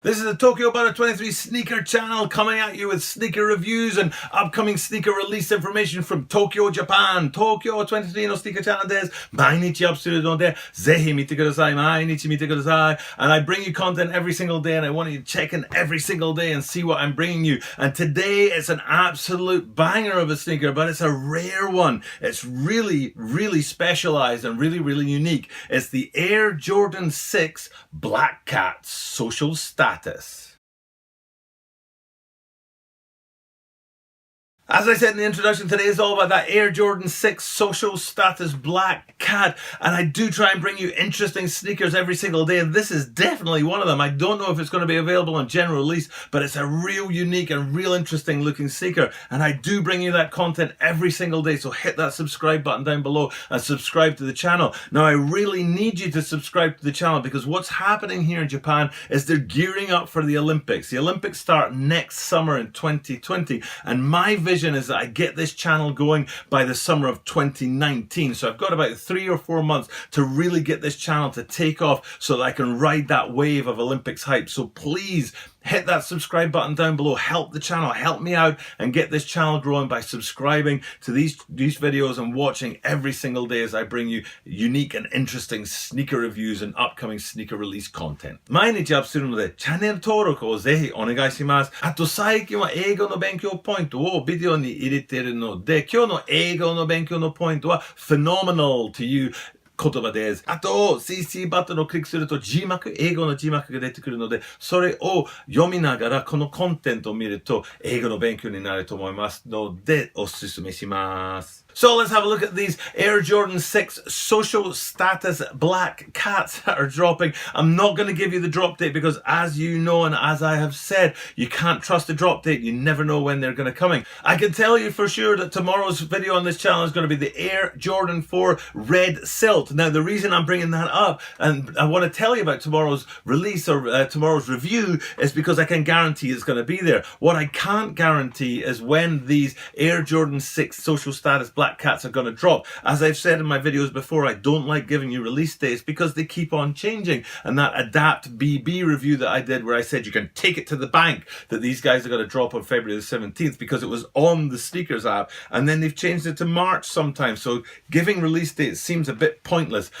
This is the Tokyo Butter 23 sneaker channel coming at you with sneaker reviews and upcoming sneaker release information from Tokyo, Japan. Tokyo 23のスニーカーチャンネルです。毎日アップするので、ぜひ見てください。毎日見てください。And I bring you content every single day and I want you to check in every single day and see what I'm bringing you. And today it's an absolute banger of a sneaker, but it's a rare one. It's really, really specialized and really, really unique. It's the Air Jordan 6 Black Cat Social Status. As I said in the introduction, today is all about that Air Jordan 6 Social Status Black Cat, and I do try and bring you interesting sneakers every single day, and this is definitely one of them. I don't know if it's going to be available on general release, but it's a real unique and real interesting looking sneaker, and I do bring you that content every single day, so hit that subscribe button down below and subscribe to the channel. Now, I really need you to subscribe to the channel because what's happening here in Japan is they're gearing up for the Olympics. The Olympics start next summer in 2020, and my vision is that I get this channel going by the summer of 2019. So I've got about 3 or 4 months to really get this channel to take off so that I can ride that wave of Olympics hype. So please hit that subscribe button down below. Help the channel, help me out and get this channel growing by subscribing to these videos and watching every single day as I bring you unique and interesting sneaker reviews and upcoming sneaker release content. 毎日アップするのでチャンネル登録をぜひお願いします。あと最近は英語の勉強ポイントをビデオに入れているので、今日の英語の勉強のポイントは phenomenal という言葉です。あと、CC バトンをクリックすると字幕、英語の字幕が出てくるので、それを読みながらこのコンテンツを見ると英語の勉強になると思いますので、おすすめします。So let's have a look at these Air Jordan 6 Social Status Black Cats that are dropping. I'm not going to give you the drop date because as you know and as I have said, you can't trust the drop date. You never know when they're going to come in. I can tell you for sure that tomorrow's video on this channel is going to be the Air Jordan 4 Red Silt. Now the reason I'm bringing that up and I want to tell you about tomorrow's release or tomorrow's review is because I can guarantee it's going to be there. What I can't guarantee is when these Air Jordan 6 Social Status Black Cats are going to drop. As I've said in my videos before, I don't like giving you release dates because they keep on changing. And that Adapt BB review that I did where I said you can take it to the bank that these guys are going to drop on February the 17th because it was on the sneakers app and then they've changed it to March sometime. So giving release dates seems a bit pointless.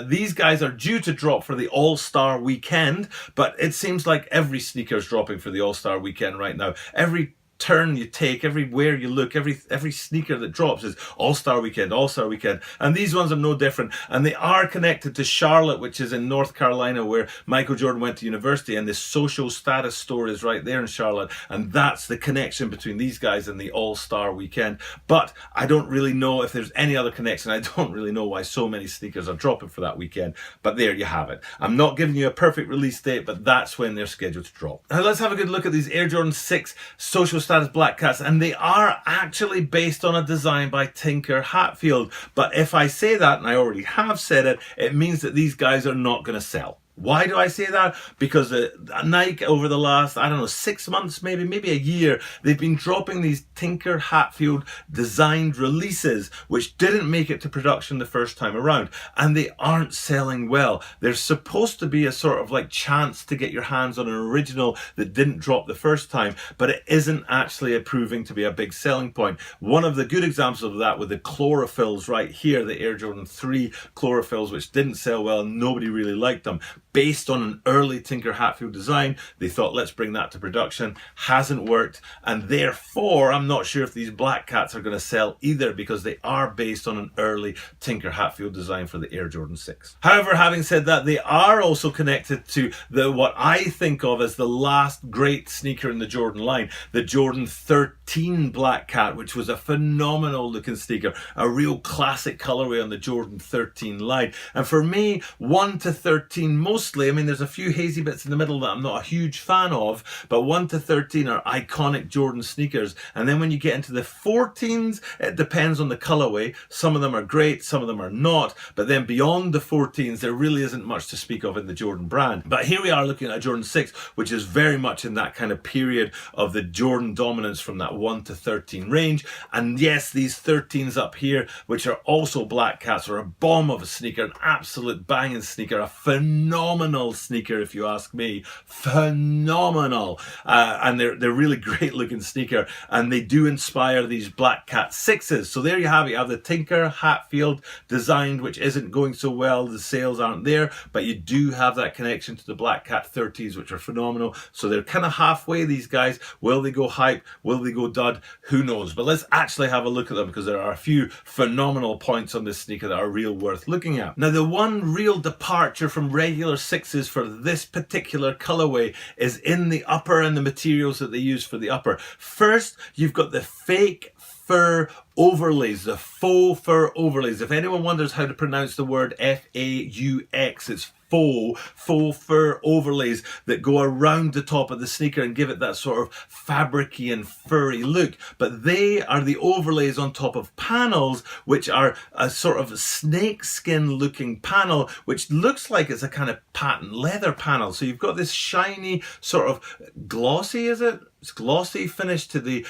These guys are due to drop for the All-Star weekend, but it seems like every sneaker is dropping for the All-Star weekend right now. Every turn you take, everywhere you look, every sneaker that drops is All-Star Weekend, All-Star Weekend. And these ones are no different. And they are connected to Charlotte, which is in North Carolina, where Michael Jordan went to university. And the Social Status store is right there in Charlotte. And that's the connection between these guys and the All-Star Weekend. But I don't really know if there's any other connection. I don't really know why so many sneakers are dropping for that weekend. But there you have it. I'm not giving you a perfect release date, but that's when they're scheduled to drop. Now let's have a good look at these Air Jordan 6 Social Status Black Cats, and they are actually based on a design by Tinker Hatfield. But if I say that, and I already have said it, it means that these guys are not going to sell. Why do I say that? Because Nike over the last, 6 months, maybe a year, they've been dropping these Tinker Hatfield designed releases, which didn't make it to production the first time around. And they aren't selling well. They're supposed to be a sort of like chance to get your hands on an original that didn't drop the first time, but it isn't actually proving to be a big selling point. One of the good examples of that were the chlorophylls right here, the Air Jordan 3 chlorophylls, which didn't sell well. Nobody really liked them. Based on an early Tinker Hatfield design, they thought, let's bring that to production. Hasn't worked, and therefore I'm not sure if these Black Cats are going to sell either because they are based on an early Tinker Hatfield design for the Air Jordan 6. However, having said that, they are also connected to what I think of as the last great sneaker in the Jordan line, the Jordan 13 Black Cat, which was a phenomenal looking sneaker, a real classic colorway on the Jordan 13 line. And for me, 1 to 13 mostly, there's a few hazy bits in the middle that I'm not a huge fan of, but 1 to 13 are iconic Jordan sneakers. And then when you get into the 14s, it depends on the colorway. Some of them are great, some of them are not. But then beyond the 14s, there really isn't much to speak of in the Jordan brand. But here we are looking at a Jordan 6, which is very much in that kind of period of the Jordan dominance from that 1 to 13 range. And yes, these 13s up here, which are also Black Cats, are a bomb of a sneaker, an absolute banging sneaker, a phenomenal sneaker if you ask me. Phenomenal. And they're really great looking sneaker, and they do inspire these Black Cat 6s. So there you have it. You have the Tinker Hatfield designed, which isn't going so well. The sales aren't there, but you do have that connection to the Black Cat 30s, which are phenomenal. So they're kind of halfway, these guys. Will they go hype? Will they go dud? Who knows? But let's actually have a look at them, because there are a few phenomenal points on this sneaker that are real worth looking at. Now, the one real departure from regular 6s for this particular colorway is in the upper and the materials that they use for the upper. First, you've got the fake fur overlays, the faux fur overlays. If anyone wonders how to pronounce the word F-A-U-X, it's faux fur overlays that go around the top of the sneaker and give it that sort of fabricy and furry look. But they are the overlays on top of panels, which are a sort of snakeskin looking panel, which looks like it's a kind of patent leather panel. So you've got this shiny sort of glossy, is it? It's glossy finish to the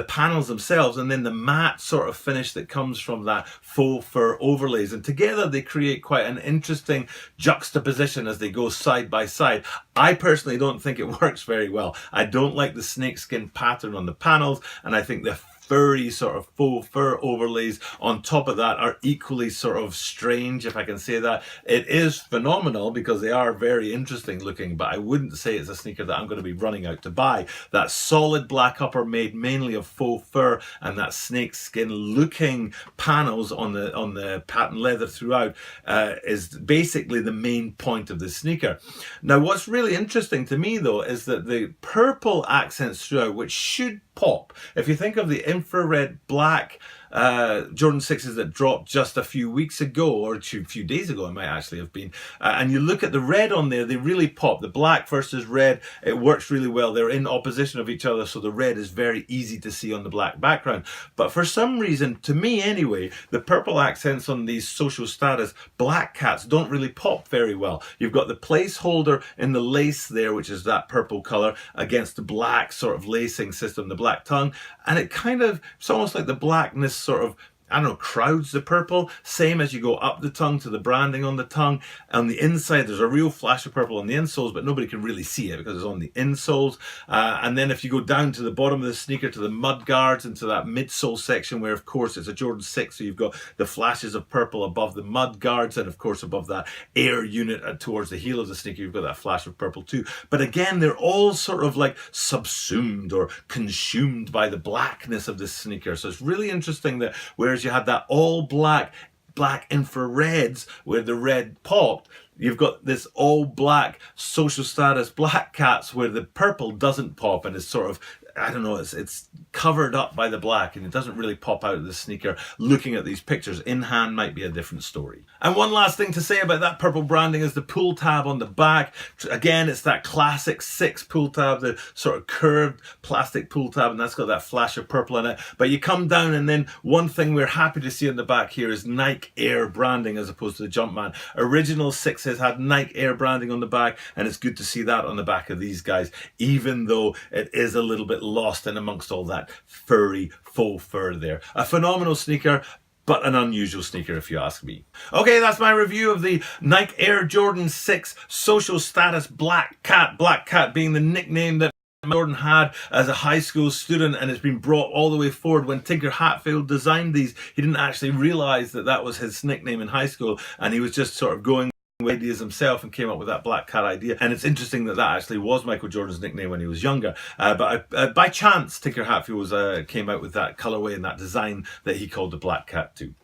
panels themselves, and then the matte sort of finish that comes from that faux fur overlays. And together they create quite an interesting juxtaposition as they go side by side. I personally don't think it works very well. I don't like the snakeskin pattern on the panels, and I think the furry sort of faux fur overlays on top of that are equally sort of strange, if I can say that. It is phenomenal because they are very interesting looking, but I wouldn't say it's a sneaker that I'm going to be running out to buy. That solid black upper made mainly of faux fur and that snakeskin looking panels on the patent leather throughout is basically the main point of the sneaker. Now, what's really interesting to me though is that the purple accents throughout, which should pop. If you think of the infrared black Jordan 6s that dropped just a few weeks ago, or a few days ago it might actually have been, and you look at the red on there, they really pop. The black versus red, it works really well. They're in opposition of each other, so the red is very easy to see on the black background. But for some reason, to me anyway, the purple accents on these social status Black Cats don't really pop very well. You've got the placeholder in the lace there, which is that purple color, against the black sort of lacing system, the black tongue, and it kind of, it's almost like the blackness sort of, I don't know, crowds the purple. Same as you go up the tongue to the branding on the tongue. On the inside, there's a real flash of purple on the insoles, but nobody can really see it because it's on the insoles. And then if you go down to the bottom of the sneaker, to the mud guards, into that midsole section where, of course, it's a Jordan 6, so you've got the flashes of purple above the mud guards, and, of course, above that air unit towards the heel of the sneaker, you've got that flash of purple too. But again, they're all sort of like subsumed or consumed by the blackness of this sneaker. So it's really interesting that whereas you had that all black infrareds where the red popped, you've got this all black social status Black Cats where the purple doesn't pop and is sort of, I don't know, it's covered up by the black and it doesn't really pop out of the sneaker. Looking at these pictures in hand might be a different story. And one last thing to say about that purple branding is the pull tab on the back. Again, it's that classic 6 pull tab, the sort of curved plastic pull tab, and that's got that flash of purple in it. But you come down, and then one thing we're happy to see on the back here is Nike Air branding as opposed to the Jumpman. Original 6s had Nike Air branding on the back, and it's good to see that on the back of these guys, even though it is a little bit lost in amongst all that furry faux fur there. A phenomenal sneaker, but an unusual sneaker if you ask me. Okay, that's my review of the Nike Air Jordan 6 social status Black Cat. Black Cat being the nickname that Jordan had as a high school student, and it's been brought all the way forward. When Tinker Hatfield designed these, he didn't actually realize that that was his nickname in high school, and he was just sort of going ideas himself and came up with that Black Cat idea. And it's interesting that that actually was Michael Jordan's nickname when he was younger, but by chance Tinker Hatfield came out with that colorway and that design that he called the Black Cat too.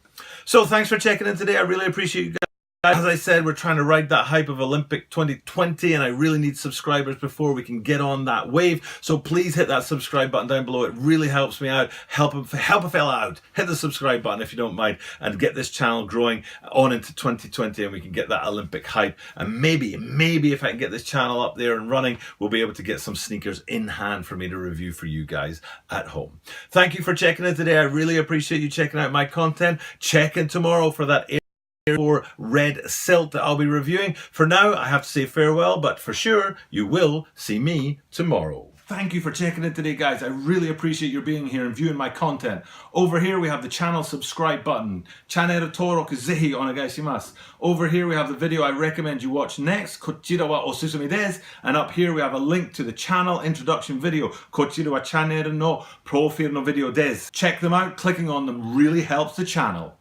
So thanks for checking in today. I really appreciate you guys. As I said, we're trying to ride that hype of Olympic 2020, and I really need subscribers before we can get on that wave. So please hit that subscribe button down below. It really helps me out. Help a fella out. Hit the subscribe button if you don't mind, and get this channel growing on into 2020, and we can get that Olympic hype. And maybe if I can get this channel up there and running, we'll be able to get some sneakers in hand for me to review for you guys at home. Thank you for checking in today. I really appreciate you checking out my content. Check in tomorrow for that red silk that I'll be reviewing. For now, I have to say farewell, but for sure, you will see me tomorrow. Thank you for checking in today, guys. I really appreciate your being here and viewing my content. Over here we have the channel subscribe button. Channel登録ぜひお願いします. Over here we have the video I recommend you watch next. こちらはおすすめです. And up here we have a link to the channel introduction video. こちらはチャンネルのプロフィールのビデオです. Check them out. Clicking on them really helps the channel.